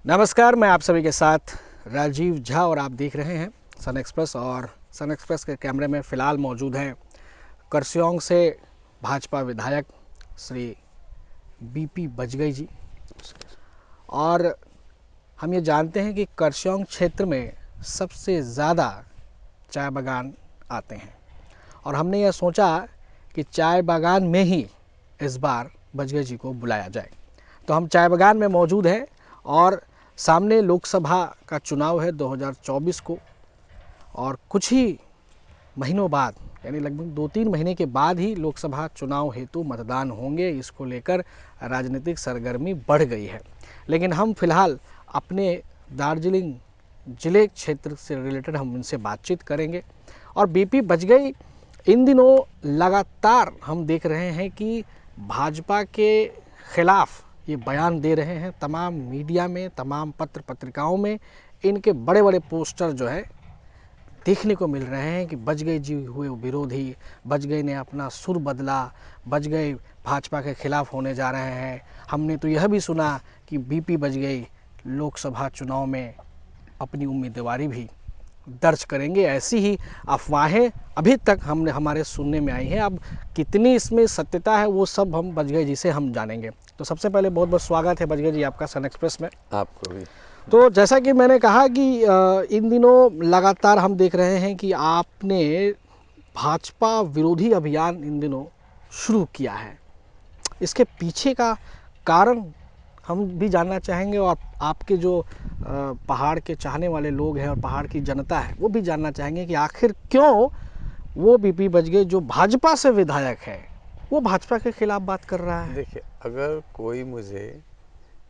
नमस्कार, मैं आप सभी के साथ राजीव झा और आप देख रहे हैं सन एक्सप्रेस। और सन एक्सप्रेस के कैमरे में फ़िलहाल मौजूद हैं करस्योंग से भाजपा विधायक श्री बीपी बजगई जी। और हम ये जानते हैं कि करस्योंग क्षेत्र में सबसे ज़्यादा चाय बागान आते हैं और हमने यह सोचा कि चाय बागान में ही इस बार बजगई जी को बुलाया जाए। तो हम चाय बागान में मौजूद हैं और सामने लोकसभा का चुनाव है 2024 को, और कुछ ही महीनों बाद यानी लगभग 2-3 महीने के बाद ही लोकसभा चुनाव हेतु मतदान होंगे। इसको लेकर राजनीतिक सरगर्मी बढ़ गई है, लेकिन हम फिलहाल अपने दार्जिलिंग जिले क्षेत्र से रिलेटेड हम उनसे बातचीत करेंगे। और बीपी बजगई इन दिनों लगातार हम देख रहे हैं कि भाजपा के खिलाफ ये बयान दे रहे हैं। तमाम मीडिया में, तमाम पत्र पत्रिकाओं में इनके बड़े बड़े पोस्टर जो है देखने को मिल रहे हैं कि बजगई जी हुए विरोधी, बजगई ने अपना सुर बदला, बजगई भाजपा के खिलाफ होने जा रहे हैं। हमने तो यह भी सुना कि बीपी बजगई लोकसभा चुनाव में अपनी उम्मीदवारी भी दर्ज करेंगे। ऐसी ही अफवाहें अभी तक हमारे सुनने में आई हैं। अब कितनी इसमें सत्यता है वो सब हम बजगई जी से हम जानेंगे। तो सबसे पहले बहुत बहुत स्वागत है बजगई जी आपका सन एक्सप्रेस में। आपको भी। तो जैसा कि मैंने कहा कि इन दिनों लगातार हम देख रहे हैं कि आपने भाजपा विरोधी अभियान इन दिनों शुरू किया है। इसके पीछे का कारण हम भी जानना चाहेंगे और आपके जो पहाड़ के चाहने वाले लोग हैं और पहाड़ की जनता है वो भी जानना चाहेंगे कि आखिर क्यों वो बीपी बजगई जो भाजपा से विधायक है वो भाजपा के खिलाफ बात कर रहा है। देखिए, अगर कोई मुझे,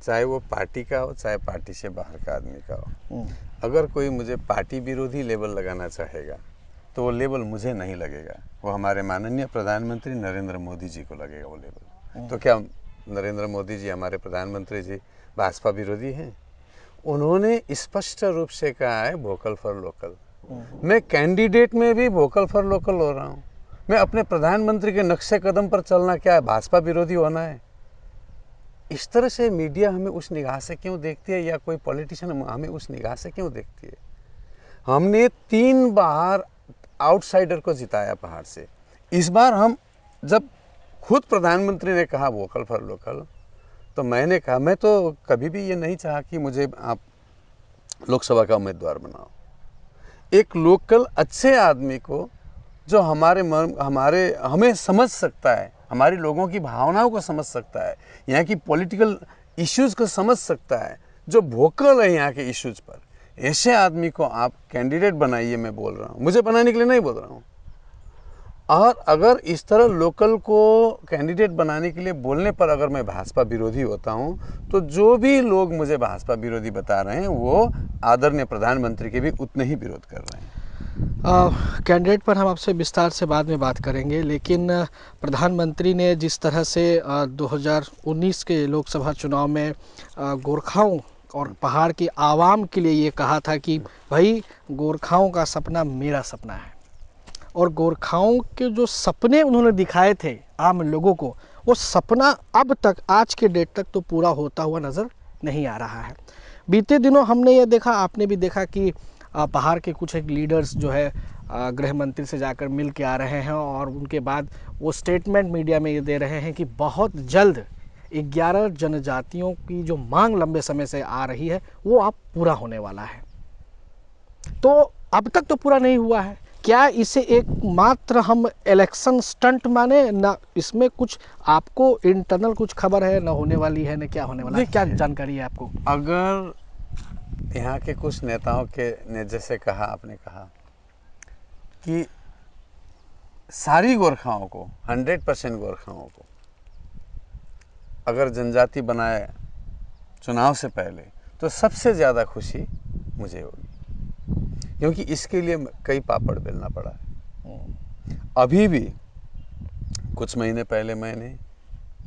चाहे वो पार्टी का हो चाहे पार्टी से बाहर का आदमी का हो, अगर कोई मुझे पार्टी विरोधी लेबल लगाना चाहेगा तो वो लेबल मुझे नहीं लगेगा, वो हमारे माननीय प्रधानमंत्री नरेंद्र मोदी जी को लगेगा वो लेबल। तो क्या नरेंद्र मोदी जी, हमारे प्रधानमंत्री जी, भाजपा विरोधी हैं? उन्होंने स्पष्ट रूप से कहा है वोकल फॉर लोकल। मैं कैंडिडेट में भी वोकल फॉर लोकल हो रहा हूँ। मैं अपने प्रधानमंत्री के नक्शे कदम पर चलना क्या है? भाजपा विरोधी होना है? इस तरह से मीडिया हमें उस निगाह से क्यों देखती है, या कोई पॉलिटिशियन हमें उस निगाह से क्यों देखती है? हमने 3 बार आउटसाइडर को जिताया पहाड़ से। इस बार हम, जब खुद प्रधानमंत्री ने कहा वोकल फॉर लोकल, तो मैंने कहा, मैं तो कभी भी ये नहीं चाहा कि मुझे आप लोकसभा का उम्मीदवार बनाओ। एक लोकल अच्छे आदमी को जो हमें समझ सकता है, हमारे लोगों की भावनाओं को समझ सकता है, यहाँ की पॉलिटिकल इश्यूज को समझ सकता है, जो वोकल है यहाँ के इश्यूज पर, ऐसे आदमी को आप कैंडिडेट बनाइए। मैं बोल रहा हूँ, मुझे बनाने के लिए नहीं बोल रहा हूँ। और अगर इस तरह लोकल को कैंडिडेट बनाने के लिए बोलने पर अगर मैं भाजपा विरोधी होता हूँ, तो जो भी लोग मुझे भाजपा विरोधी बता रहे हैं वो आदरणीय प्रधानमंत्री के भी उतने ही विरोध कर रहे हैं। कैंडिडेट पर हम आपसे विस्तार से बाद में बात करेंगे, लेकिन प्रधानमंत्री ने जिस तरह से 2019 के लोकसभा चुनाव में गोरखाओं और पहाड़ की आवाम के लिए ये कहा था कि भाई गोरखाओं का सपना मेरा सपना है, और गोरखाओं के जो सपने उन्होंने दिखाए थे आम लोगों को, वो सपना अब तक आज के डेट तक तो पूरा होता हुआ नज़र नहीं आ रहा है। बीते दिनों हमने ये देखा, आपने भी देखा कि पहाड़ के कुछ एक लीडर्स जो है गृह मंत्री से जाकर मिल के आ रहे हैं और उनके बाद वो स्टेटमेंट मीडिया में ये दे रहे हैं कि बहुत जल्द 11 जनजातियों की जो मांग लंबे समय से आ रही है वो अब पूरा होने वाला है। तो अब तक तो पूरा नहीं हुआ है, क्या इसे एक मात्र हम इलेक्शन स्टंट माने ना? इसमें कुछ आपको इंटरनल कुछ खबर है ना होने वाली है ना क्या होने वाला है? क्या जानकारी है आपको? अगर यहाँ के कुछ नेताओं के ने जैसे कहा, आपने कहा कि सारी गोरखाओं को, 100% गोरखाओं को अगर जनजाति बनाए चुनाव से पहले, तो सबसे ज़्यादा खुशी मुझे होगी, क्योंकि इसके लिए कई पापड़ बेलना पड़ा है। अभी भी कुछ महीने पहले मैंने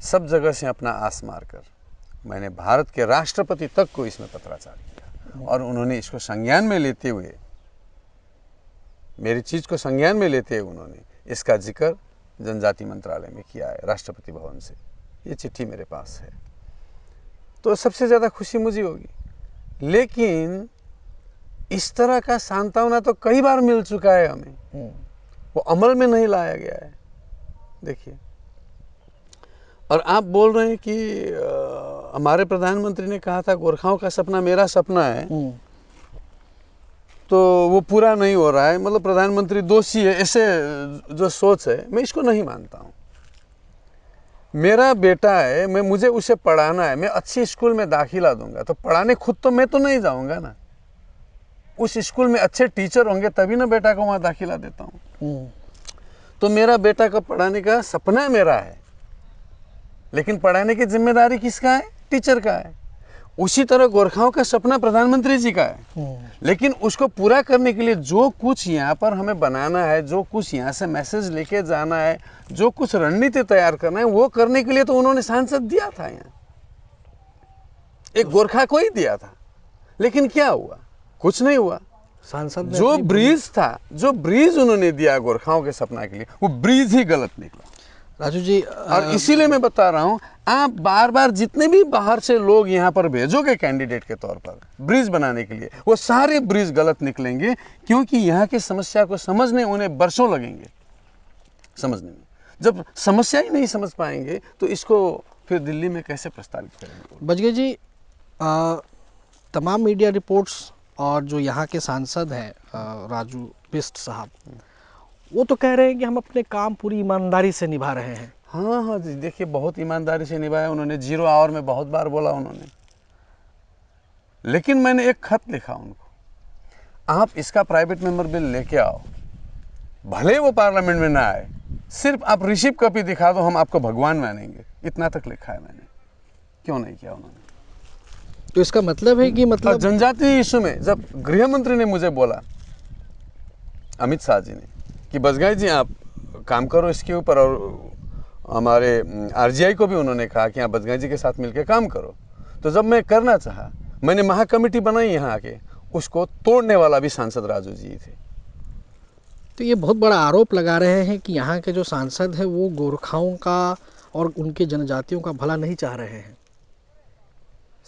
सब जगह से अपना आस मारकर मैंने भारत के राष्ट्रपति तक को इसमें पत्राचार किया, और उन्होंने इसको संज्ञान में लेते हुए, मेरी चीज़ को संज्ञान में लेते हुए उन्होंने इसका जिक्र जनजाति मंत्रालय में किया है, राष्ट्रपति भवन से। ये चिट्ठी मेरे पास है। तो सबसे ज़्यादा खुशी मुझे होगी लेकिन इस तरह का सांत्वना तो कई बार मिल चुका है हमें, वो अमल में नहीं लाया गया है। देखिए, और आप बोल रहे हैं कि हमारे प्रधानमंत्री ने कहा था गोरखाओं का सपना मेरा सपना है, तो वो पूरा नहीं हो रहा है, मतलब प्रधानमंत्री दोषी है, ऐसे जो सोच है, मैं इसको नहीं मानता हूँ। मेरा बेटा है, मुझे उसे पढ़ाना है, मैं अच्छी स्कूल में दाखिला दूंगा, तो पढ़ाने खुद तो मैं तो नहीं जाऊंगा ना, उस स्कूल में अच्छे टीचर होंगे तभी ना बेटा को वहाँ दाखिला देता हूँ। तो मेरा बेटा को पढ़ाने का सपना मेरा है, लेकिन पढ़ाने की जिम्मेदारी किसका है? टीचर का है। उसी तरह गोरखाओं का सपना प्रधानमंत्री जी का है, लेकिन उसको पूरा करने के लिए जो कुछ यहाँ पर हमें बनाना है, जो कुछ यहाँ से मैसेज लेके जाना है, जो कुछ रणनीति तैयार करना है, वो करने के लिए तो उन्होंने सांसद दिया था, यहाँ एक गोरखा को ही दिया था। लेकिन क्या हुआ? कुछ नहीं हुआ। सांसद जो ब्रिज था, जो ब्रिज उन्होंने दिया गोरखाओं के सपना के लिए, वो ब्रिज ही गलत निकला। राजू जी, और इसीलिए मैं बता रहा हूं, आप बार बार जितने भी बाहर से लोग यहां पर भेजोगे कैंडिडेट के तौर पर ब्रिज बनाने के लिए, वो सारे ब्रिज गलत निकलेंगे, क्योंकि यहाँ की समस्या को समझने उन्हें वर्षों लगेंगे समझने में। जब समस्या ही नहीं समझ पाएंगे तो इसको फिर दिल्ली में कैसे प्रस्तावित करेंगे? बजगे जी, तमाम मीडिया रिपोर्ट्स और जो यहाँ के सांसद हैं राजू बिष्ट साहब, वो तो कह रहे हैं कि हम अपने काम पूरी ईमानदारी से निभा रहे हैं। हाँ हाँ जी, देखिए बहुत ईमानदारी से निभाया उन्होंने, 0 आवर में बहुत बार बोला उन्होंने। लेकिन मैंने एक खत लिखा उनको, आप इसका प्राइवेट मेंबर बिल लेके आओ, भले वो पार्लियामेंट में ना आए, सिर्फ आप रिसीव कॉपी दिखा दो, हम आपको भगवान मानेंगे। इतना तक लिखा है मैंने। क्यों नहीं किया उन्होंने? तो इसका मतलब है कि मतलब जनजातीय इशू में जब गृह मंत्री ने मुझे बोला, अमित शाह जी ने, कि बजगाई जी आप काम करो इसके ऊपर, और हमारे आरजीआई को भी उन्होंने कहा कि आप बजगाई जी के साथ मिलकर काम करो, तो जब मैं करना चाहा, मैंने महा कमेटी बनाई यहाँ आके, उसको तोड़ने वाला भी सांसद राजू जी थे। तो ये बहुत बड़ा आरोप लगा रहे हैं कि यहाँ के जो सांसद हैं वो गोरखाओं का और उनके जनजातियों का भला नहीं चाह रहे हैं।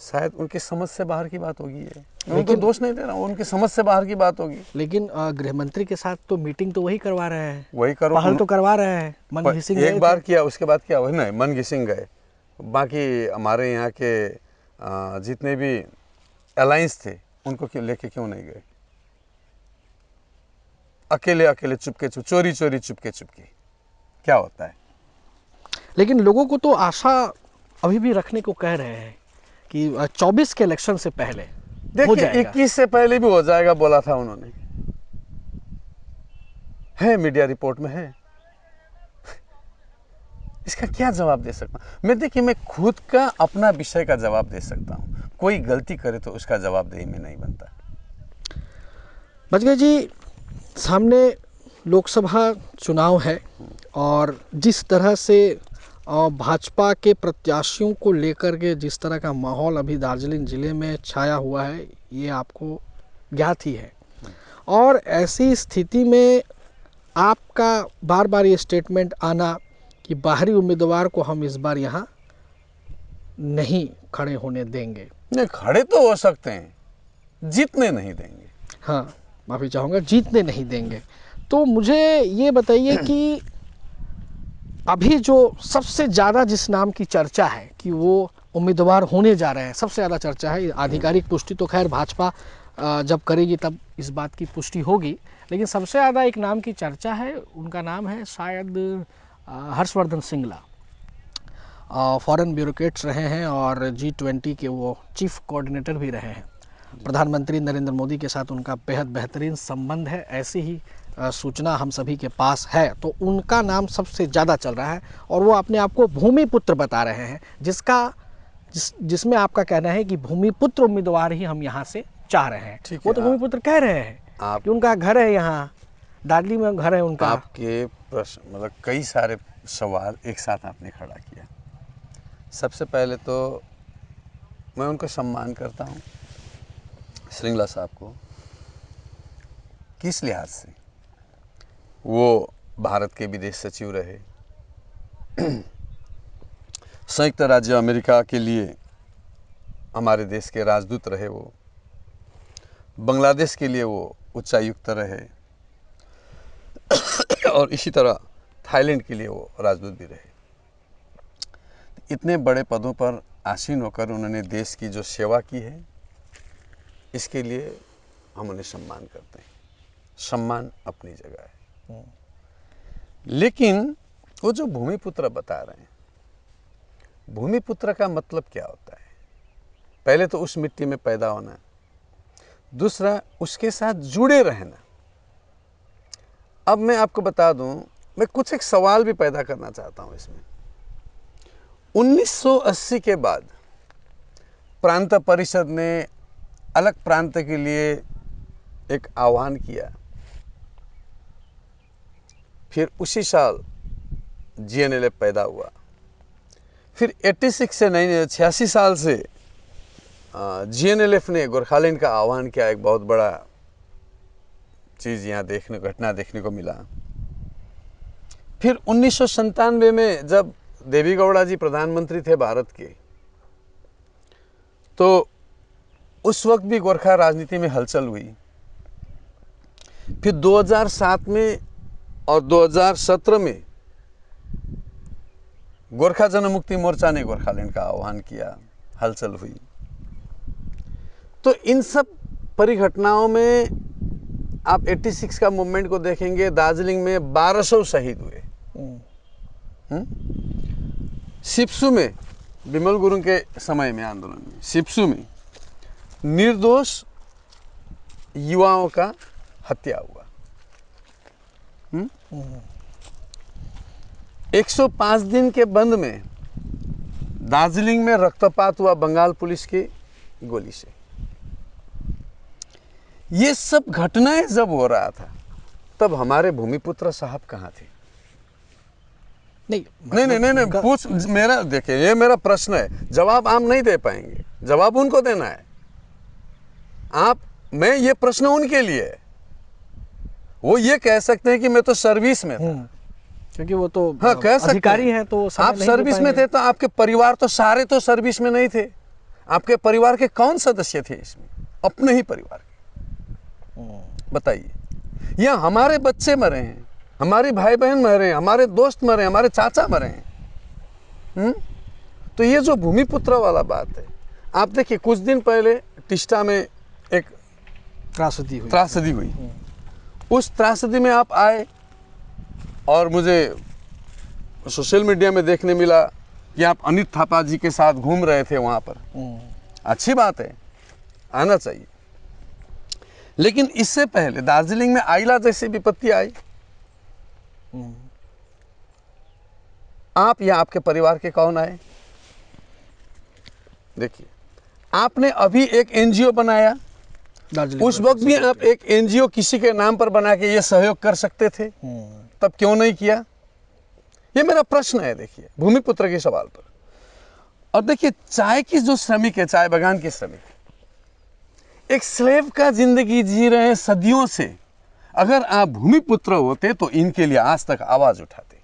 शायद उनकी समझ से बाहर की बात होगी ये, मैं उनको दोष नहीं दे रहा हूँ, उनकी समझ से बाहर की बात होगी। लेकिन गृह मंत्री के साथ तो मीटिंग तो वही करवा रहे हैं, वही करो, पहल तो करवा रहे हैं। मन घिसिंग एक बार किया, उसके बाद क्या हुआ? नहीं, मन घिसिंग गए। बाकी हमारे यहाँ के जितने भी अलायंस थे उनको क्यों लेके क्यों नहीं गए? अकेले अकेले चुपके चुप, चोरी चोरी चुपके चुपके क्या होता है? लेकिन लोगों को तो आशा अभी भी रखने को कह रहे हैं कि 24 के इलेक्शन से पहले हो देखिए, जाएगा। 21 से पहले भी हो जाएगा बोला था उन्होंने, है मीडिया रिपोर्ट में है। इसका क्या जवाब दे सकता हूं मैं? देखिए, मैं खुद का अपना विषय का जवाब दे सकता हूं, कोई गलती करे तो उसका जवाबदेही में नहीं बनता। बजगे जी, सामने लोकसभा चुनाव है और जिस तरह से भाजपा के प्रत्याशियों को लेकर के जिस तरह का माहौल अभी दार्जिलिंग ज़िले में छाया हुआ है, ये आपको ज्ञात ही है। और ऐसी स्थिति में आपका बार बार ये स्टेटमेंट आना कि बाहरी उम्मीदवार को हम इस बार यहाँ नहीं खड़े होने देंगे। नहीं, खड़े तो हो सकते हैं, जीतने नहीं देंगे। हाँ, माफ़ी चाहूँगा, जीतने नहीं देंगे। तो मुझे ये बताइए कि अभी जो सबसे ज़्यादा जिस नाम की चर्चा है कि वो उम्मीदवार होने जा रहे हैं, सबसे ज़्यादा चर्चा है, आधिकारिक पुष्टि तो खैर भाजपा जब करेगी तब इस बात की पुष्टि होगी, लेकिन सबसे ज़्यादा एक नाम की चर्चा है, उनका नाम है शायद हर्षवर्धन सिंगला। फॉरेन ब्यूरोक्रेट्स रहे हैं और G20 के वो चीफ कोऑर्डिनेटर भी रहे हैं। प्रधानमंत्री नरेंद्र मोदी के साथ उनका बेहद बेहतरीन संबंध है, ऐसी ही सूचना हम सभी के पास है। तो उनका नाम सबसे ज़्यादा चल रहा है और वो अपने आप को भूमिपुत्र बता रहे हैं, जिसमें आपका कहना है कि भूमिपुत्र उम्मीदवार ही हम यहाँ से चाह रहे हैं। वो तो भूमिपुत्र कह रहे हैं कि उनका घर है यहाँ, दार्जिलिंग में घर है उनका। आपके प्रश्न मतलब कई सारे सवाल एक साथ आपने खड़ा किया। सबसे पहले तो मैं उनको सम्मान करता हूँ, श्रृंगला साहब को। किस लिहाज से? वो भारत के विदेश सचिव रहे, संयुक्त राज्य अमेरिका के लिए हमारे देश के राजदूत रहे वो, बांग्लादेश के लिए वो उच्चायुक्त रहे और इसी तरह थाईलैंड के लिए वो राजदूत भी रहे। इतने बड़े पदों पर आसीन होकर उन्होंने देश की जो सेवा की है, इसके लिए हम उन्हें सम्मान करते हैं। सम्मान अपनी जगह है, लेकिन वो जो भूमिपुत्र बता रहे हैं, भूमिपुत्र का मतलब क्या होता है? पहले तो उस मिट्टी में पैदा होना, दूसरा उसके साथ जुड़े रहना। अब मैं आपको बता दूं, मैं कुछ एक सवाल भी पैदा करना चाहता हूं इसमें। 1980 के बाद प्रांत परिषद ने अलग प्रांत के लिए एक आह्वान किया। फिर उसी साल GNLF पैदा हुआ। फिर 86 से 86 साल से GNLF ने गोरखालैंड का आह्वान किया। एक बहुत बड़ा चीज़ यहाँ घटना देखने को मिला। फिर 1997 में जब देवी गौड़ा जी प्रधानमंत्री थे भारत के, तो उस वक्त भी गोरखा राजनीति में हलचल हुई। फिर 2007 में और 2017 में गोरखा जनमुक्ति मोर्चा ने गोरखालैंड का आह्वान किया, हलचल हुई। तो इन सब परिघटनाओं में आप 86 का मूवमेंट को देखेंगे, दार्जिलिंग में 1200 शहीद हुए। सिप्सू में, बिमल गुरुंग के समय में आंदोलन में, सिप्सू में निर्दोष युवाओं का हत्या हुआ। 105 दिन के बंद में दार्जिलिंग में रक्तपात हुआ बंगाल पुलिस की गोली से। ये सब घटनाएं जब हो रहा था, तब हमारे भूमिपुत्र साहब कहाँ थे? नहीं, पूछ मेरा, देखिए ये मेरा प्रश्न है, जवाब आप नहीं दे पाएंगे, जवाब उनको देना है। मैं ये प्रश्न उनके लिए है। वो ये कह सकते हैं कि मैं तो सर्विस में था, क्योंकि वो तो हाँ कह सकते अधिकारी हैं, तो आप सर्विस में थे, तो आपके परिवार तो सारे तो सर्विस में नहीं थे। आपके परिवार के कौन सदस्य थे इसमें? अपने ही परिवार के बताइए। या हमारे बच्चे मरे हैं, हमारे भाई बहन मरे हैं, हमारे दोस्त मरे हैं, हमारे चाचा मरे हैं। तो ये जो भूमिपुत्र वाला बात है, आप देखिए कुछ दिन पहले टिस्टा में एक त्रासदी हुई। उस त्रासदी में आप आए और मुझे सोशल मीडिया में देखने मिला कि आप अनित थापा जी के साथ घूम रहे थे वहाँ पर। अच्छी बात है, आना चाहिए। लेकिन इससे पहले दार्जिलिंग में आइला जैसी विपत्ति आई। आप या आपके परिवार के कौन आए? देखिए, आपने अभी एक NGO बनाया, उस वक्त भी आप एक NGO किसी के नाम पर बना के ये सहयोग कर सकते थे, तब क्यों नहीं किया? ये मेरा प्रश्न है। देखिए भूमिपुत्र के सवाल पर। और देखिए चाय की जो श्रमिक है, चाय बागान के श्रमिक, एक स्लेव का जिंदगी जी रहे हैं सदियों से। अगर आप भूमिपुत्र होते तो इनके लिए आज तक आवाज उठाते।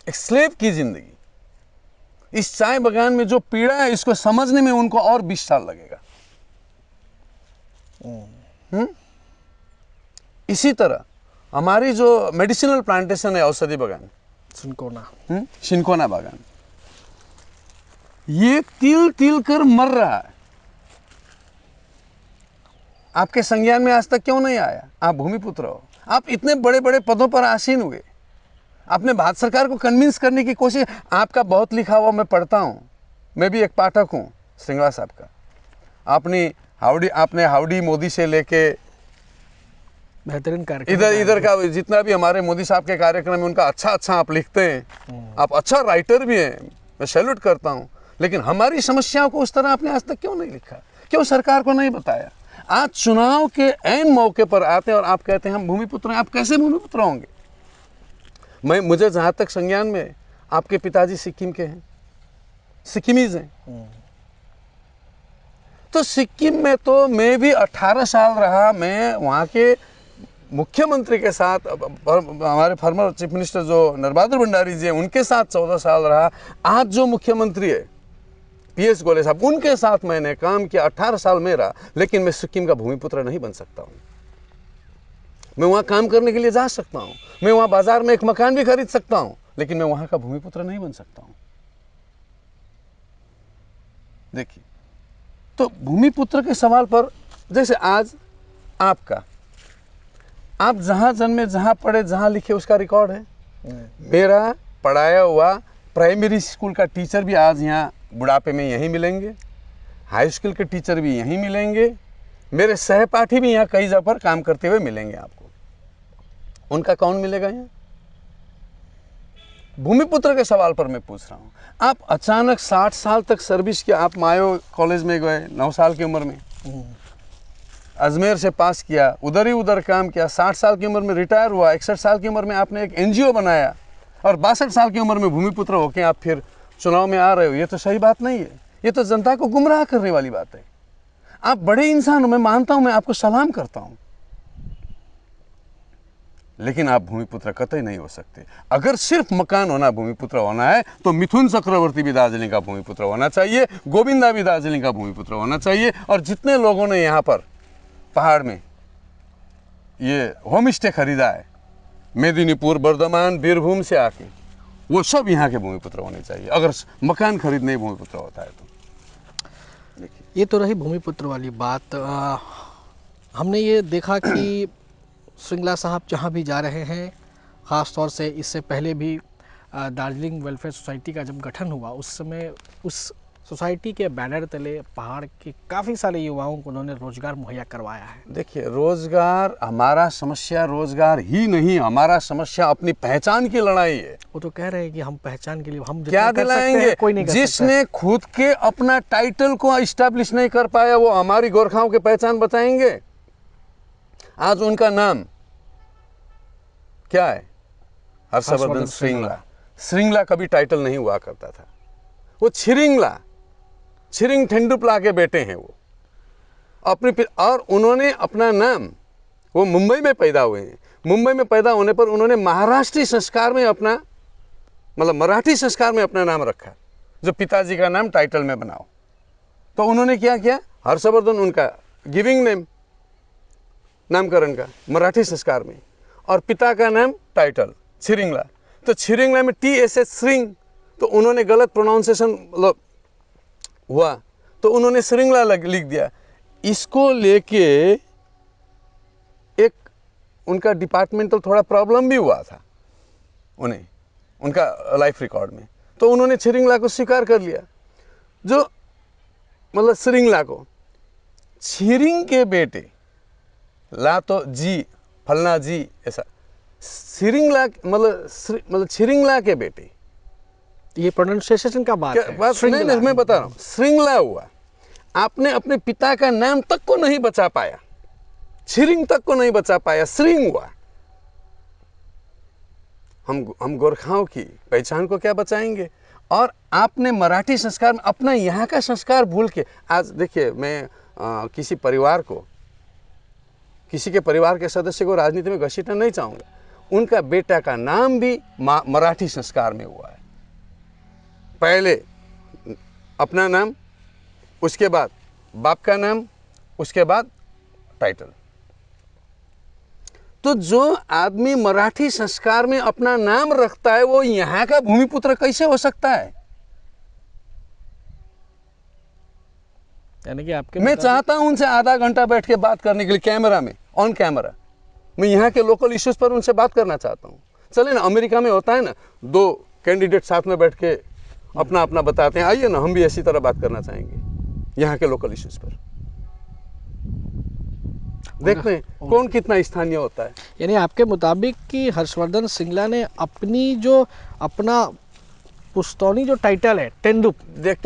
एक स्लेव की जिंदगी, इस चाय बागान में जो पीड़ा है, इसको समझने में उनको और 20 साल लगेगा। इसी तरह हमारी जो मेडिसिनल प्लांटेशन है, औषधि बागान, शिनकोना बागान, ये तिल तिल कर मर रहा है। आपके संज्ञान में आज तक क्यों नहीं आया? आप भूमिपुत्र हो, आप इतने बड़े बड़े पदों पर आसीन हुए, आपने भारत सरकार को कन्विंस करने की कोशिश। आपका बहुत लिखा हुआ मैं पढ़ता हूं, मैं भी एक पाठक हूं श्रृंगला साहब का। आपने हाउडी मोदी से लेके बेहतरीन कार्यक्रम, इधर का जितना भी हमारे मोदी साहब के कार्यक्रम में, उनका अच्छा आप लिखते हैं। आप अच्छा राइटर भी हैं, मैं सैल्यूट करता हूं। लेकिन हमारी समस्याओं को उस तरह आपने आज तक क्यों नहीं लिखा? क्यों सरकार को नहीं बताया? आज चुनाव के ऐन मौके पर आते हैं और आप कहते हैं हम भूमिपुत्र हैं। आप कैसे भूमिपुत्र होंगे? मुझे जहां तक संज्ञान में, आपके पिताजी सिक्किम के हैं, सिक्किमीज हैं। तो सिक्किम में तो मैं भी 18 साल रहा। मैं वहाँ के मुख्यमंत्री के साथ, हमारे फॉर्मर चीफ मिनिस्टर जो नरबहादुर भंडारी जी हैं, उनके साथ 14 साल रहा। आज जो मुख्यमंत्री है पीएस गोले साहब, उनके साथ मैंने काम किया, 18 साल मेरा, लेकिन मैं सिक्किम का भूमिपुत्र नहीं बन सकता हूँ। मैं वहाँ काम करने के लिए जा सकता हूँ, मैं वहाँ बाजार में एक मकान भी खरीद सकता हूँ, लेकिन मैं वहाँ का भूमिपुत्र नहीं बन सकता हूँ। देखिए, तो भूमिपुत्र के सवाल पर, जैसे आज आपका, आप जहाँ जन्मे, जहाँ पढ़े, जहाँ लिखे, उसका रिकॉर्ड है। मेरा पढ़ाया हुआ प्राइमरी स्कूल का टीचर भी आज यहाँ बुढ़ापे में यहीं मिलेंगे, हाई स्कूल के टीचर भी यहीं मिलेंगे, मेरे सहपाठी भी यहाँ कई जगह पर काम करते हुए मिलेंगे आपको। उनका कौन मिलेगा यहाँ? भूमिपुत्र के सवाल पर मैं पूछ रहा हूँ। आप अचानक 60 साल तक सर्विस किया, आप मायो कॉलेज में गए 9 साल की उम्र में, अजमेर से पास किया, उधर ही उधर काम किया, 60 साल की उम्र में रिटायर हुआ, 61 साल की उम्र में आपने एक एनजीओ बनाया, और 62 साल की उम्र में भूमिपुत्र होकर आप फिर चुनाव में आ रहे हो। ये तो सही बात नहीं है, ये तो जनता को गुमराह करने वाली बात है। आप बड़े इंसान हो, मैं मानता हूं, मैं आपको सलाम करता हूं, लेकिन आप भूमिपुत्र कतई नहीं हो सकते। अगर सिर्फ मकान होना भूमिपुत्र होना है तो मिथुन चक्रवर्ती भी दार्जिलिंग का भूमिपुत्र होना चाहिए, गोविंदा भी दार्जिलिंग का भूमिपुत्र होना चाहिए, और जितने लोगों ने यहाँ पर पहाड़ में ये होम स्टे खरीदा है, मेदिनीपुर, बर्धमान, बीरभूम से आके, वो सब यहाँ के भूमिपुत्र होने चाहिए, अगर मकान खरीदने भूमिपुत्र होता है तो। देखिए, ये तो रही भूमिपुत्र वाली बात। हमने ये देखा कि श्रृंगला साहब जहाँ भी जा रहे हैं, ख़ास तौर से इससे पहले भी दार्जिलिंग वेलफेयर सोसाइटी का जब गठन हुआ, उस समय उस सोसाइटी के बैनर तले पहाड़ के काफ़ी सारे युवाओं को उन्होंने रोज़गार मुहैया करवाया है। देखिए, रोज़गार, हमारा समस्या रोज़गार ही नहीं, हमारा समस्या अपनी पहचान की लड़ाई है। वो तो कह रहे हैं कि हम पहचान के लिए हम क्या दिलाएंगे? कोई नहीं कर सकता। जिसने खुद के अपना टाइटल को एस्टैब्लिश नहीं कर पाया, वो हमारी गोरखाओं की पहचान बताएंगे? आज उनका नाम क्या है? हर्षवर्धन श्रृंगला। श्रृंगला कभी टाइटल नहीं हुआ करता था, वो छिरिंगला, छिरिंग ठेंडुपला के बेटे हैं वो अपने। और उन्होंने अपना नाम, वो मुंबई में पैदा हुए हैं, मुंबई में पैदा होने पर उन्होंने महाराष्ट्री संस्कार में अपना, मतलब मराठी संस्कार में अपना नाम रखा, जो पिताजी का नाम टाइटल में बनाओ। तो उन्होंने क्या किया? हर्षवर्धन उनका गिविंग नेम, नामकरण का मराठी संस्कार में, और पिता का नाम टाइटल छिरिंगला। तो छिरिंगला में TSH श्रिंग, तो उन्होंने गलत प्रोनाउंसिएशन मतलब हुआ, तो उन्होंने श्रृंगला लिख दिया। इसको लेके एक उनका डिपार्टमेंटल थोड़ा प्रॉब्लम भी हुआ था उन्हें, उनका लाइफ रिकॉर्ड में। तो उन्होंने श्रृंगला को स्वीकार कर लिया, जो मतलब श्रृंगला को छिरिंग के बेटे, ला तो जी फलना जी, ऐसा श्रृंगला मतलब छिरिंगला के बेटे। ये प्रोनाउंसिएशन का बात है। नहीं, मैं बता रहा हूँ, श्रृंगला हुआ। आपने अपने पिता का नाम तक को नहीं बचा पाया, छिरिंग तक को नहीं बचा पाया, श्रृंग हुआ। हम गोरखाओं की पहचान को क्या बचाएंगे? और आपने मराठी संस्कार में अपना यहाँ का संस्कार भूल के, आज देखिए, मैं किसी परिवार को, किसी के परिवार के सदस्य को राजनीति में घसीटना नहीं चाहूँगा, उनका बेटा का नाम भी मराठी संस्कार में हुआ है। पहले अपना नाम, उसके बाद बाप का नाम, उसके बाद टाइटल। तो जो आदमी मराठी संस्कार में अपना नाम रखता है, वो यहाँ का भूमिपुत्र कैसे हो सकता है? यानी कि आपके, मैं चाहता हूं उनसे आधा घंटा बैठ के बात करने के लिए, कैमरा में, ऑन कैमरा। मैं यहाँ के लोकल इश्यूज पर उनसे बात करना चाहता हूँ। चले ना, अमेरिका में होता है ना, 2 कैंडिडेट साथ में बैठ के अपना अपना बताते हैं, आइए ना, हम भी ऐसी तरह बात करना चाहेंगे यहाँ के लोकल इश्यूज पर। देखते हैं कौन कितना स्थानीय होता है। यानी आपके मुताबिक कि हर्षवर्धन श्रृंगला ने अपनी जो अपना पुश्तौनी जो टाइटल है तेंदुप,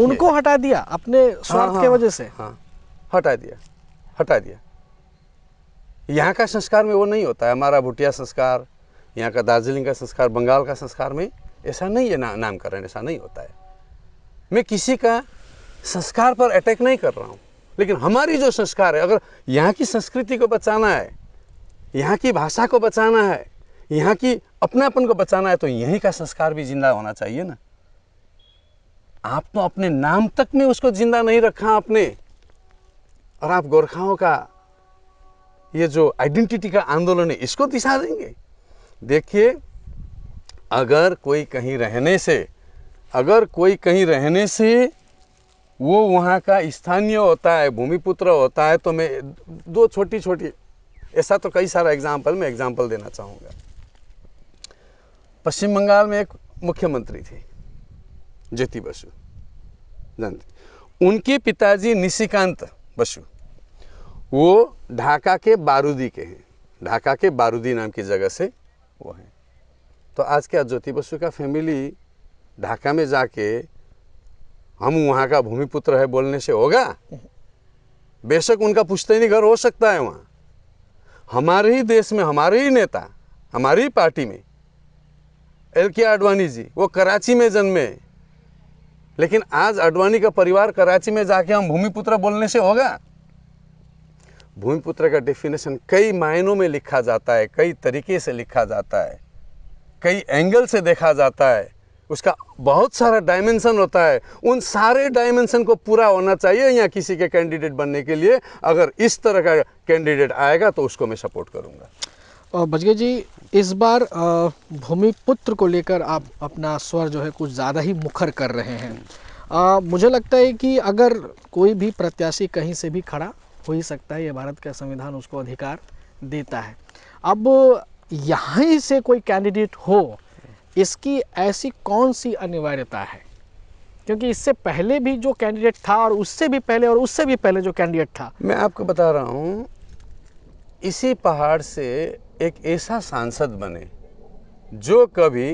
उनको हटा दिया अपने स्वार्थ के वजह से। हाँ, हटा दिया। यहाँ का संस्कार में वो नहीं होता है। हमारा भुटिया संस्कार, यहाँ का दार्जिलिंग का संस्कार, बंगाल का संस्कार में ऐसा नहीं है, नामकरण ऐसा नहीं होता है। मैं किसी का संस्कार पर अटैक नहीं कर रहा हूँ, लेकिन हमारी जो संस्कार है, अगर यहाँ की संस्कृति को बचाना है, यहाँ की भाषा को बचाना है, यहाँ की अपनापन को बचाना है, तो यहीं का संस्कार भी जिंदा होना चाहिए ना। आप तो अपने नाम तक में उसको जिंदा नहीं रखा आपने, और आप गोरखाओं का ये जो आइडेंटिटी का आंदोलन है इसको दिशा देंगे। देखिए, अगर कोई कहीं रहने से वो वहाँ का स्थानीय होता है, भूमिपुत्र होता है, तो मैं दो छोटी ऐसा तो कई सारा मैं एग्जाम्पल देना चाहूँगा। पश्चिम बंगाल में एक मुख्यमंत्री थे, ज्योति बसु, जानते, उनके पिताजी निशिकांत बसु वो ढाका के बारूदी के हैं, ढाका के बारूदी नाम की जगह से वो हैं। तो आज क्या ज्योति बसु का फैमिली ढाका में जाके हम वहाँ का भूमिपुत्र है बोलने से होगा? बेशक उनका पुश्तैनी घर हो सकता है वहाँ, हमारे ही देश में हमारे ही नेता, हमारी ही पार्टी में LK आडवाणी जी वो कराची में जन्मे, लेकिन आज आडवाणी का परिवार कराची में जाके हम भूमिपुत्र बोलने से होगा? भूमिपुत्र का डेफिनेशन कई मायनों में लिखा जाता है, कई तरीके से लिखा जाता है, कई एंगल से देखा जाता है, उसका बहुत सारा डायमेंशन होता है। उन सारे डायमेंशन को पूरा होना चाहिए यहाँ किसी के कैंडिडेट बनने के लिए। अगर इस तरह का कैंडिडेट आएगा तो उसको मैं सपोर्ट करूँगा। बजगे जी, इस बार भूमिपुत्र को लेकर आप अपना स्वर जो है कुछ ज़्यादा ही मुखर कर रहे हैं। मुझे लगता है कि अगर कोई भी प्रत्याशी कहीं से भी खड़ा हो ही सकता है, ये भारत का संविधान उसको अधिकार देता है। अब यहाँ से कोई कैंडिडेट हो, इसकी ऐसी कौन सी अनिवार्यता है? क्योंकि इससे पहले भी जो कैंडिडेट था और उससे भी पहले और उससे भी पहले जो कैंडिडेट था, मैं आपको बता रहा हूँ, इसी पहाड़ से एक ऐसा सांसद बने जो कभी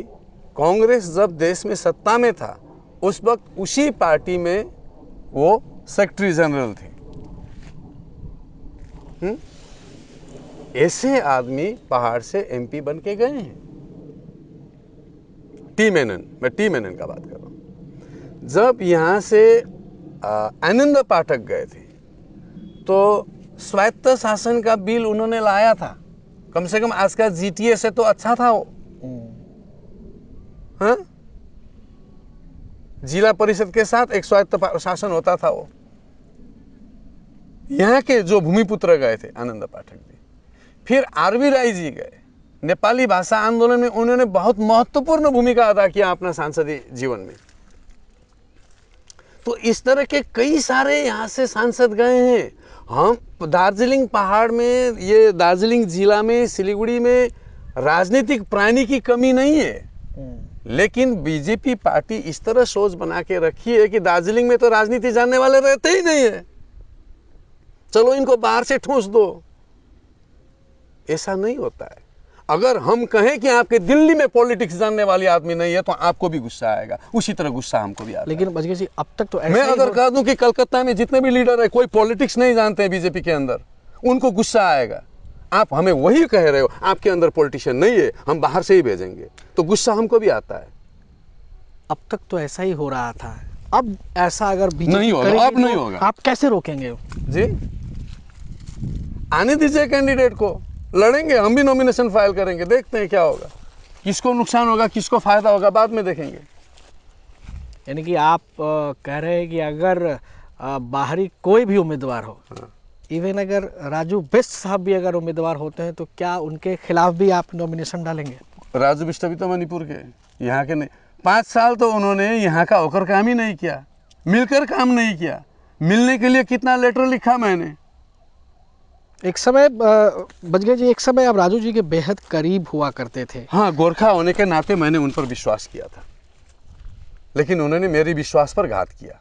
कांग्रेस जब देश में सत्ता में था उस वक्त उसी पार्टी में वो सेक्रेटरी जनरल थे। ऐसे आदमी पहाड़ से MP बन के गए हैं। टी मेनन, मैं टी मेनन का बात कर रहा हूँ। जब यहाँ से आनंद पाठक गए थे तो स्वायत्त शासन का बिल उन्होंने लाया था। कम से कम आज का GTA से तो अच्छा था वो। हाँ, जिला परिषद के साथ एक स्वायत्त शासन होता था वो। यहाँ के जो भूमिपुत्र गए थे आनंद पाठक जी, फिर RV राय जी गए, नेपाली भाषा आंदोलन में उन्होंने बहुत महत्वपूर्ण भूमिका अदा किया अपना सांसदीय जीवन में। तो इस तरह के कई सारे यहाँ से सांसद गए हैं। हम दार्जिलिंग पहाड़ में, ये दार्जिलिंग जिला में, सिलीगुड़ी में राजनीतिक प्राणी की कमी नहीं है, लेकिन बीजेपी पार्टी इस तरह सोच बना के रखी है कि दार्जिलिंग में तो राजनीति जानने वाले रहते ही नहीं है, चलो इनको बाहर से ठूंस दो। ऐसा नहीं होता है। अगर हम कहें कि आपके दिल्ली में पॉलिटिक्स जानने वाली आदमी नहीं है तो आपको भी गुस्सा आएगा, उसी तरह गुस्सा हमको भी आता है। लेकिन बजगे जी, अब तक तो ऐसा मैं अगर कह दूं कि कलकत्ता में जितने भी लीडर है कोई पॉलिटिक्स नहीं जानते हैं बीजेपी के अंदर, उनको गुस्सा आएगा। आप हमें वही कह रहे हो आपके अंदर पॉलिटिशियन नहीं है, हम बाहर से ही भेजेंगे, तो गुस्सा हमको भी आता है। अब तक तो ऐसा ही हो रहा था, अब ऐसा अगर नहीं होगा, अब नहीं होगा। आप कैसे रोकेंगे जी? आने दीजिए कैंडिडेट को, लड़ेंगे, हम भी नॉमिनेशन फाइल करेंगे, देखते हैं क्या होगा, किसको नुकसान होगा किसको फायदा होगा बाद में देखेंगे। यानी कि आप कह रहे हैं कि अगर बाहरी कोई भी उम्मीदवार हो, इवन अगर राजू बिष्ट साहब भी अगर उम्मीदवार होते हैं, तो क्या उनके खिलाफ भी आप नॉमिनेशन डालेंगे? राजू बिष्ट अभी तो मणिपुर के, यहाँ के नहीं। 5 साल तो उन्होंने यहाँ का होकर काम ही नहीं किया, मिलकर काम नहीं किया। मिलने के लिए कितना लेटर लिखा मैंने। एक समय बजगे जी, एक समय आप राजू जी के बेहद करीब हुआ करते थे। हाँ, गोरखा होने के नाते मैंने उन पर विश्वास किया था, लेकिन उन्होंने मेरी विश्वास पर घात किया।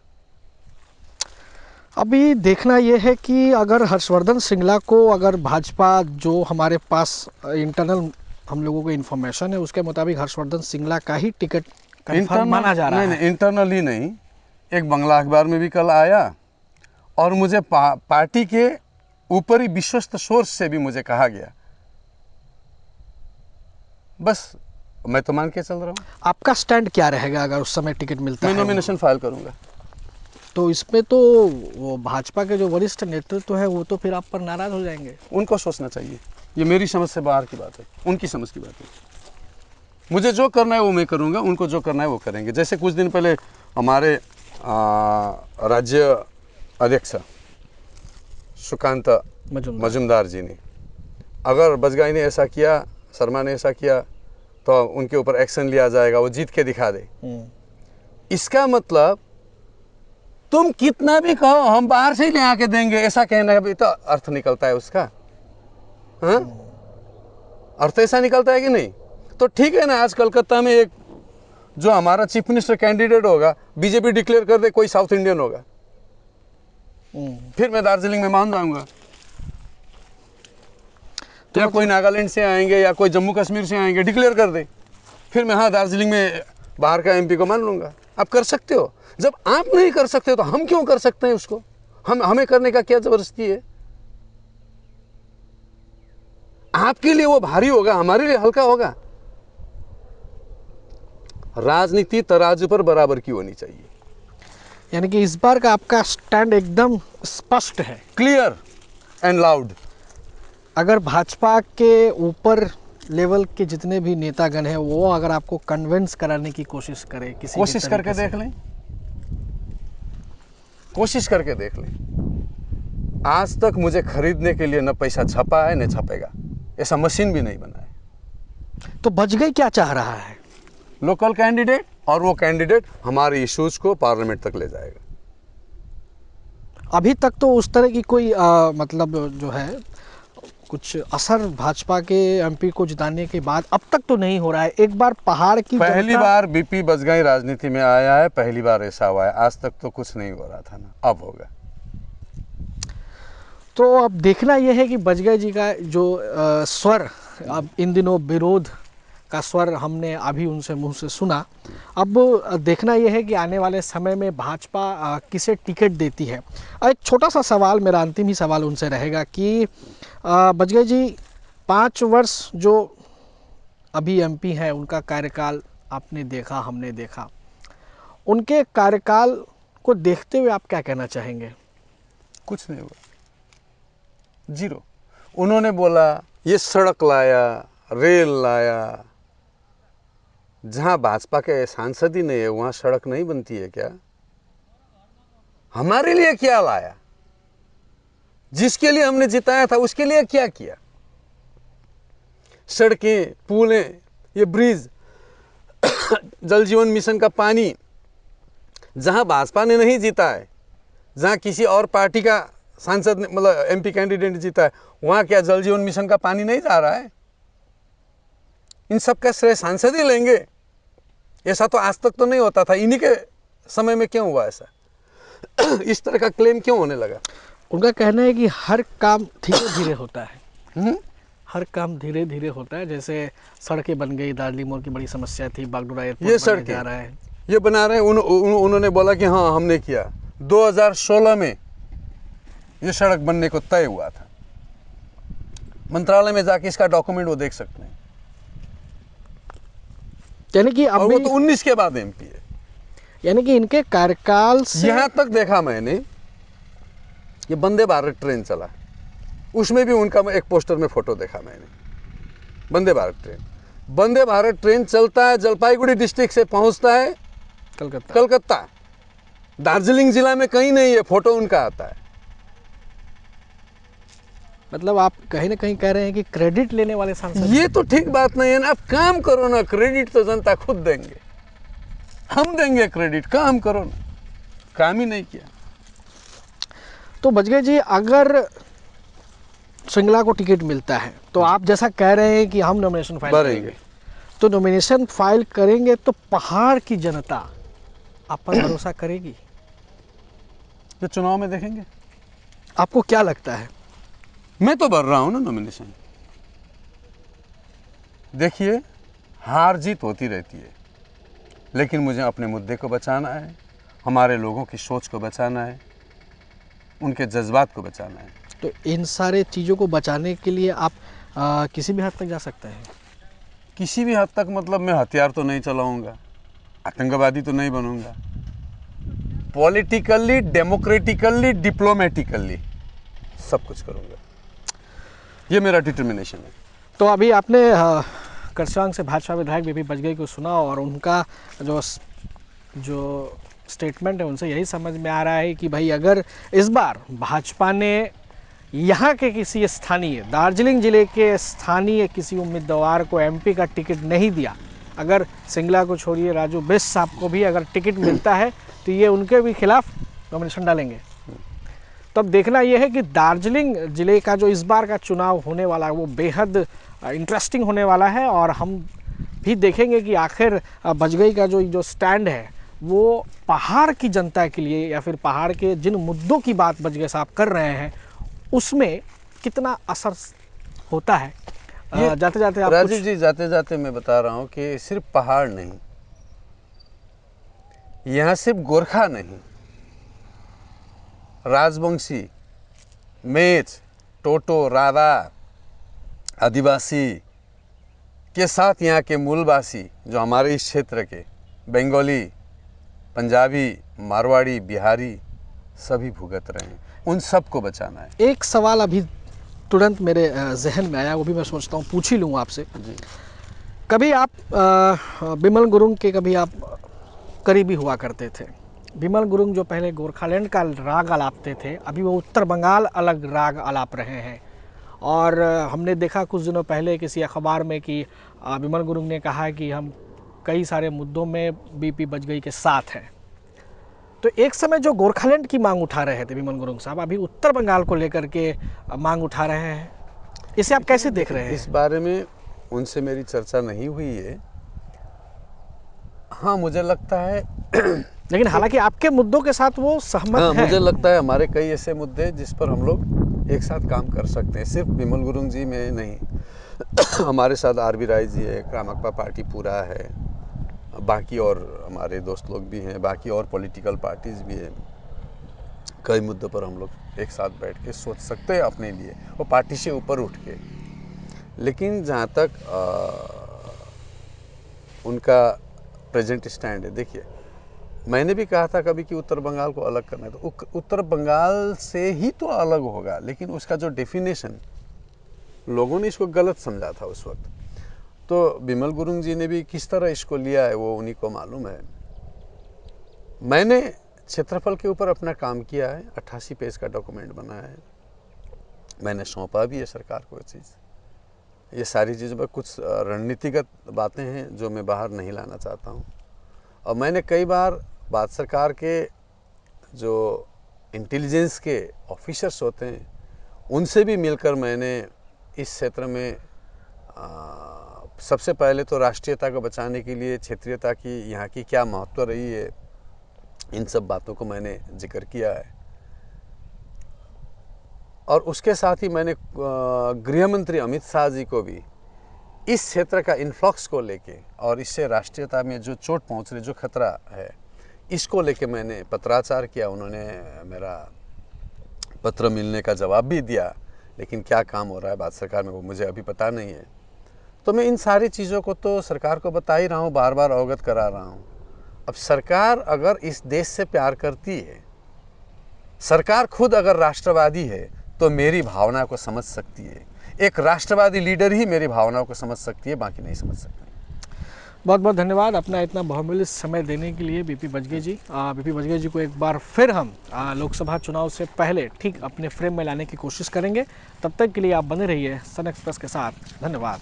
अभी देखना यह है कि अगर हर्षवर्धन श्रृंगला को, अगर भाजपा, जो हमारे पास इंटरनल हम लोगों को इन्फॉर्मेशन है उसके मुताबिक हर्षवर्धन श्रृंगला का ही टिकट कंफर्म माना जा रहा है। नहीं, इंटरनल ही नहीं, एक बंगला अखबार में भी कल आया और मुझे पार्टी के ऊपरी विश्वस्त सोर्स से भी मुझे कहा गया। बस मैं तो मान के चल रहा हूँ। आपका स्टैंड क्या रहेगा अगर उस समय टिकट मिलता है? मैं नॉमिनेशन फाइल करूंगा। तो इसमें तो वो भाजपा के जो वरिष्ठ नेतृत्व है वो तो फिर आप पर नाराज हो जाएंगे। उनको सोचना चाहिए, ये मेरी समझ से बाहर की बात है, उनकी समझ की बात है। मुझे जो करना है वो मैं करूंगा, उनको जो करना है वो करेंगे। जैसे कुछ दिन पहले हमारे राज्य अध्यक्ष सुकांत मजुमदार जी ने, अगर बजगाई ने ऐसा किया, शर्मा ने ऐसा किया, तो उनके ऊपर एक्शन लिया जाएगा, वो जीत के दिखा दे। इसका मतलब तुम कितना भी कहो हम बाहर से ही ले आके देंगे, ऐसा कहना भी तो अर्थ निकलता है उसका। हाँ, अर्थ ऐसा निकलता है कि नहीं? तो ठीक है ना, आज कलकत्ता में एक जो हमारा चीफ मिनिस्टर कैंडिडेट होगा, बीजेपी डिक्लेयर कर दे कोई साउथ इंडियन होगा, फिर मैं दार्जिलिंग में मान जाऊंगा। तो या कोई नागालैंड से आएंगे या कोई जम्मू कश्मीर से आएंगे, डिक्लेयर कर दे, फिर मैं हाँ दार्जिलिंग में बाहर का एमपी को मान लूंगा। आप कर सकते हो, जब आप नहीं कर सकते तो हम क्यों कर सकते हैं उसको? हमें करने का क्या जबरदस्ती है? आपके लिए वो भारी होगा, हमारे लिए हल्का होगा। राजनीति तराजू पर बराबर की होनी चाहिए। यानी कि इस बार का आपका स्टैंड एकदम स्पष्ट है, क्लियर एंड लाउड। अगर भाजपा के ऊपर लेवल के जितने भी नेतागण हैं वो अगर आपको कन्विंस कराने की कोशिश करे, किसी कोशिश करके देख लें, कोशिश करके देख लें। आज तक मुझे खरीदने के लिए न पैसा छपा है न छपेगा, ऐसा मशीन भी नहीं बना है। तो बजगाई क्या चाह रहा है? लोकल कैंडिडेट, और वो कैंडिडेट हमारे इश्यूज को पार्लियामेंट तक ले जाएगा। अभी तक तो उस तरह की कोई मतलब जो है कुछ असर भाजपा के एमपी को जिताने के बाद अब तक तो नहीं हो रहा है। एक बार पहाड़ की पहली बार बीपी बजगाई राजनीति में आया है, पहली बार ऐसा हुआ है। आज तक तो कुछ नहीं हो रहा था ना, अब होगा। तो अब देखना यह है कि बजगाई जी का जो स्वर, अब इन दिनों विरोध का स्वर हमने अभी उनसे मुंह से सुना, अब देखना यह है कि आने वाले समय में भाजपा किसे टिकट देती है। एक छोटा सा सवाल, मेरा अंतिम ही सवाल उनसे रहेगा कि बजगाई जी 5 वर्ष जो अभी एमपी हैं उनका कार्यकाल आपने देखा, हमने देखा, उनके कार्यकाल को देखते हुए आप क्या कहना चाहेंगे? कुछ नहीं हुआ, जीरो। उन्होंने बोला ये सड़क लाया, रेल लाया, जहां भाजपा के सांसद ही नहीं है वहां सड़क नहीं बनती है क्या? हमारे लिए क्या लाया? जिसके लिए हमने जिताया था उसके लिए क्या किया? सड़कें, पुलें, ये ब्रिज, जल जीवन मिशन का पानी, जहां भाजपा ने नहीं जीता है, जहां किसी और पार्टी का सांसद मतलब एमपी कैंडिडेट जीता है, वहां क्या जल जीवन मिशन का पानी नहीं जा रहा है? इन सब का श्रेय सांसद ही लेंगे? ऐसा तो आज तक तो नहीं होता था, इन्हीं के समय में क्यों हुआ ऐसा? इस तरह का क्लेम क्यों होने लगा? उनका कहना है कि हर काम धीरे धीरे होता है। हर काम धीरे धीरे होता है। जैसे सड़कें बन गई, दार्जिलिंग मोड़ की बड़ी समस्या थी, बागडोरा एयरपोर्ट ये सड़कें जा रहा है, ये बना रहे हैं। उन्होंने बोला कि हाँ हमने किया। 2016 में ये सड़क बनने को तय हुआ था। मंत्रालय में जाके इसका डॉक्यूमेंट वो देख सकते हैं। यानी कि और वो तो 19 के बाद एमपी है। यानी कि इनके कार्यकाल से यहां तक देखा मैंने, ये वंदे भारत ट्रेन चला, उसमें भी उनका एक पोस्टर में फोटो देखा मैंने। वंदे भारत ट्रेन चलता है, जलपाईगुड़ी डिस्ट्रिक्ट से पहुंचता है कलकत्ता। दार्जिलिंग जिला में कहीं नहीं है, फोटो उनका आता है। मतलब आप कहीं ना कहीं कह रहे हैं कि क्रेडिट लेने वाले सांसद, ये तो ठीक बात नहीं है ना। आप काम करो ना, क्रेडिट तो जनता खुद देंगे, हम देंगे क्रेडिट। काम करो ना, काम ही नहीं किया। तो बजगाई जी अगर श्रृंगला को टिकट मिलता है तो आप जैसा कह रहे हैं कि हम नॉमिनेशन फाइल करेंगे, तो नॉमिनेशन फाइल करेंगे तो पहाड़ की जनता आप पर भरोसा करेगी? जो चुनाव में देखेंगे। आपको क्या लगता है? मैं तो भर रहा हूं ना नॉमिनेशन। देखिए, हार जीत होती रहती है, लेकिन मुझे अपने मुद्दे को बचाना है, हमारे लोगों की सोच को बचाना है, उनके जज्बात को बचाना है। तो इन सारे चीज़ों को बचाने के लिए आप किसी भी हद तक जा सकते हैं? किसी भी हद तक मतलब मैं हथियार तो नहीं चलाऊंगा, आतंकवादी तो नहीं बनूंगा। पॉलिटिकली, डेमोक्रेटिकली, डिप्लोमेटिकली सब कुछ करूंगा। ये मेरा डिटर्मिनेशन है। तो अभी आपने करसोग से भाजपा विधायक बीपी बजगाई को सुना और उनका जो स्टेटमेंट है उनसे यही समझ में आ रहा है कि भाई अगर इस बार भाजपा ने यहाँ के किसी स्थानीय, दार्जिलिंग जिले के स्थानीय किसी उम्मीदवार को एमपी का टिकट नहीं दिया, अगर सिंगला को छोड़िए राजू बिष्ट साहब को भी अगर टिकट मिलता है तो ये उनके भी खिलाफ नॉमिनेशन डालेंगे। तो अब देखना यह है कि दार्जिलिंग जिले का जो इस बार का चुनाव होने वाला है वो बेहद इंटरेस्टिंग होने वाला है, और हम भी देखेंगे कि आखिर बजगई का जो स्टैंड है वो पहाड़ की जनता के लिए या फिर पहाड़ के जिन मुद्दों की बात बजगई साहब कर रहे हैं उसमें कितना असर होता है। जाते जाते आप राजीव जी, जाते जाते मैं बता रहा हूँ कि सिर्फ पहाड़ नहीं, यहाँ सिर्फ गोरखा नहीं, राजवंशी, मेच, टोटो, राधा, आदिवासी के साथ यहाँ के मूलवासी जो हमारे इस क्षेत्र के बंगाली, पंजाबी, मारवाड़ी, बिहारी सभी भुगत रहे हैं, उन सबको बचाना है। एक सवाल अभी तुरंत मेरे जहन में आया, वो भी मैं सोचता हूँ पूछ ही लूँ आपसे। कभी आप बिमल गुरुंग के कभी आप करीबी हुआ करते थे। बिमल गुरुंग जो पहले गोरखालैंड का राग आलापते थे, अभी वो उत्तर बंगाल अलग राग आलाप रहे हैं, और हमने देखा कुछ दिनों पहले किसी अखबार में कि बिमल गुरुंग ने कहा कि हम कई सारे मुद्दों में बीपी बजगई के साथ हैं। तो एक समय जो गोरखालैंड की मांग उठा रहे थे बिमल गुरुंग साहब, अभी उत्तर बंगाल को लेकर के मांग उठा रहे हैं, इसे आप कैसे देख रहे हैं? इस बारे में उनसे मेरी चर्चा नहीं हुई है। हाँ, मुझे लगता है लेकिन हालांकि आपके मुद्दों के साथ वो सहमत है। मुझे लगता है हमारे कई ऐसे मुद्दे जिस पर हम लोग एक साथ काम कर सकते हैं, सिर्फ बिमल गुरुंग जी में नहीं। हमारे साथ आरबी राय जी है, कामाख्या पार्टी पूरा है, बाकी और हमारे दोस्त लोग भी हैं, बाकी और पॉलिटिकल पार्टीज भी हैं। कई मुद्दों पर हम लोग एक साथ बैठ के सोच सकते हैं अपने लिए, वो पार्टी से ऊपर उठ के। लेकिन जहाँ तक उनका प्रेजेंट स्टैंड है, देखिए मैंने भी कहा था कभी कि उत्तर बंगाल को अलग करना है, तो उत्तर बंगाल से ही तो अलग होगा, लेकिन उसका जो डेफिनेशन लोगों ने इसको गलत समझा था उस वक्त। तो बिमल गुरुंग जी ने भी किस तरह इसको लिया है वो उन्हीं को मालूम है। मैंने क्षेत्रफल के ऊपर अपना काम किया है, 88 पेज का डॉक्यूमेंट बना है, मैंने सौंपा भी है सरकार को चीज़। ये सारी चीज़ों पर कुछ रणनीतिगत बातें हैं जो मैं बाहर नहीं लाना चाहता हूँ। और मैंने कई बार भारत सरकार के जो इंटेलिजेंस के ऑफिसर्स होते हैं उनसे भी मिलकर मैंने इस क्षेत्र में सबसे पहले तो राष्ट्रीयता को बचाने के लिए क्षेत्रीयता की यहाँ की क्या महत्व रही है, इन सब बातों को मैंने जिक्र किया है। और उसके साथ ही मैंने गृह मंत्री अमित शाह जी को भी इस क्षेत्र का इन्फ्लक्स को लेके और इससे राष्ट्रीयता में जो चोट पहुंच रही, जो खतरा है, इसको लेके मैंने पत्राचार किया। उन्होंने मेरा पत्र मिलने का जवाब भी दिया, लेकिन क्या काम हो रहा है भारत सरकार में वो मुझे अभी पता नहीं है। तो मैं इन सारी चीज़ों को तो सरकार को बता ही रहा हूँ, बार बार अवगत करा रहा हूँ। अब सरकार अगर इस देश से प्यार करती है, सरकार खुद अगर राष्ट्रवादी है तो मेरी भावना को समझ सकती है। एक राष्ट्रवादी लीडर ही मेरी भावनाओं को समझ सकती है, बाकी नहीं समझ सकते। बहुत बहुत धन्यवाद अपना इतना बहुमूल्य समय देने के लिए बीपी बजगई जी। बीपी बजगई जी को एक बार फिर हम लोकसभा चुनाव से पहले ठीक अपने फ्रेम में लाने की कोशिश करेंगे। तब तक के लिए आप बने रहिए सन एक्सप्रेस के साथ। धन्यवाद।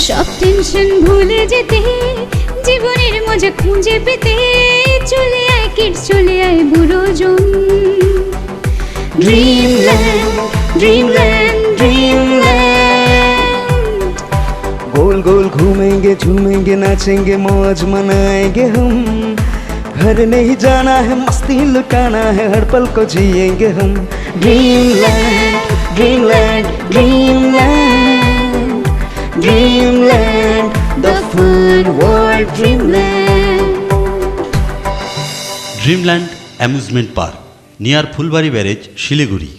সব টেনশন ভুলে যেতে জীবনের মজা খুঁজে পেতে চলে আয় কিডস চলে আয় বুড়োজন ড্রিমল্যান্ড ড্রিমল্যান্ড ড্রিমল্যান্ড गोल गोल घूमेंगे झूमेंगे नाचेंगे मौज मनाएंगे हम घर नहीं जाना है मस्ती लुटाना है हर पल को जिएंगे हम Dreamland Dreamland Dreamland Dreamland the fun world Dreamland Dreamland amusement park near Phulbari barrage Siliguri.